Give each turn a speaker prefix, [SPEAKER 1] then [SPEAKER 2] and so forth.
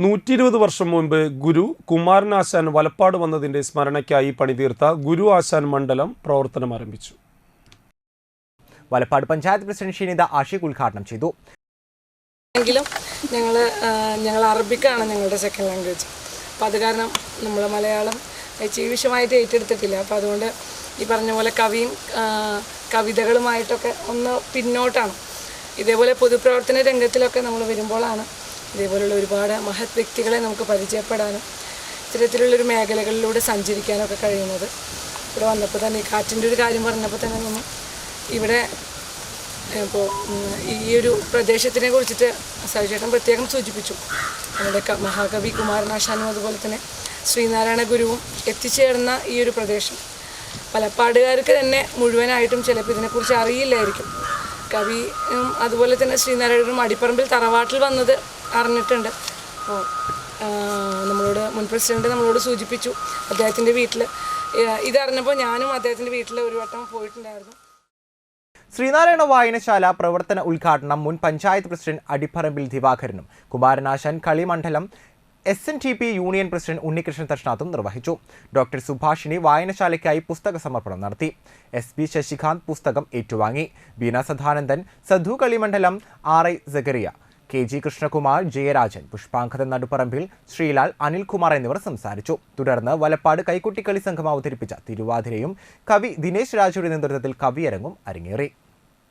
[SPEAKER 1] 120 വർഷം മുൻപ് ഗുരു കുമാരനാശാൻ വലപ്പാട് വന്നതിന്റെ സ്മരണയ്ക്കായി പണിതീർത്ത ഗുരു ആശാൻ മണ്ഡലം പ്രവർത്തനം ആരംഭിച്ചു.
[SPEAKER 2] വലപ്പാട് പഞ്ചായത്ത് പ്രസിഡന്റ് ഷീനിത ആഷിഖ് ഉദ്ഘാടനം ചെയ്തു.
[SPEAKER 3] ഞങ്ങൾ അറബിക്കാണ് ഞങ്ങളുടെ സെക്കൻഡ് ലാംഗ്വേജ്. അപ്പോൾ അത് കാരണം നമ്മൾ മലയാളം വിഷയമായിട്ട് ഏറ്റെടുത്തിട്ടില്ല. അപ്പോൾ അതുകൊണ്ട് ഈ പറഞ്ഞ പോലെ കവിതകളുമായിട്ടൊക്കെ ഒന്ന് പിന്നോട്ടാണ്. ഇതേപോലെ പൊതുപ്രവർത്തന രംഗത്തിലൊക്കെ നമ്മൾ വരുമ്പോഴാണ് ഇതേപോലുള്ള ഒരുപാട് മഹത് വ്യക്തികളെ നമുക്ക് പരിചയപ്പെടാനും ഇത്തരത്തിലുള്ളൊരു മേഖലകളിലൂടെ സഞ്ചരിക്കാനൊക്കെ കഴിയുന്നത്. ഇവിടെ വന്നപ്പോൾ തന്നെ ഈ കാറ്റിൻ്റെ ഒരു കാര്യം പറഞ്ഞപ്പോൾ തന്നെ നമ്മൾ ഇവിടെ ഇപ്പോൾ ഈ ഒരു പ്രദേശത്തിനെ കുറിച്ചിട്ട് സജിചേട്ടൻ പ്രത്യേകം സൂചിപ്പിച്ചു. നമ്മുടെ മഹാകവി കുമാരനാശാനും അതുപോലെ തന്നെ ശ്രീനാരായണ ഗുരുവും എത്തിച്ചേർന്ന ഈ ഒരു പ്രദേശം വലപ്പാടുകാർക്ക് തന്നെ മുഴുവനായിട്ടും ചിലപ്പോൾ ഇതിനെക്കുറിച്ച് അറിയില്ലായിരിക്കും. കവിയും അതുപോലെ തന്നെ ശ്രീനാരായണനും അടിപ്പറമ്പിൽ തറവാട്ടിൽ വന്നത് അറിഞ്ഞിട്ടുണ്ട്. അപ്പോൾ നമ്മളോട് മുൻ പ്രസിഡന്റ് നമ്മളോട് സൂചിപ്പിച്ചു അദ്ദേഹത്തിൻ്റെ വീട്ടിൽ ഇതറിഞ്ഞപ്പോൾ ഞാനും അദ്ദേഹത്തിൻ്റെ വീട്ടിൽ ഒരു വട്ടം പോയിട്ടുണ്ടായിരുന്നു.
[SPEAKER 2] ശ്രീനാരായണ വായനശാല പ്രവർത്തന ഉദ്ഘാടനം മുൻ പഞ്ചായത്ത് പ്രസിഡന്റ് അടിപ്പറമ്പിൽ ദിവാകരനും Kumaranasan Kalimandalam SNTP union president Unnikrishnan തഷ്നാഥും നിർവഹിച്ചു. ഡോക്ടർ സുഭാഷിണി വായനശാലയ്ക്കായി പുസ്തക സമർപ്പണം നടത്തി. SB ശശികാന്ത് പുസ്തകം ഏറ്റുവാങ്ങി. ബീന സദാനന്ദൻ, സധു കളിമണ്ഡലം, RI സഗറിയ, KG കൃഷ്ണകുമാർ, ജയരാജൻ, പുഷ്പാങ്കരൻ നടുപ്പറമ്പിൽ, ശ്രീലാൽ, അനിൽകുമാർ എന്നിവർ സംസാരിച്ചു. തുടർന്ന് വലപ്പാട് കൈക്കുട്ടിക്കളി സംഘം അവതരിപ്പിച്ച തിരുവാതിരയും കവി ദിനേശ് രാജയുടെ നേതൃത്വത്തിൽ കവിയരങ്ങും അരങ്ങേറി.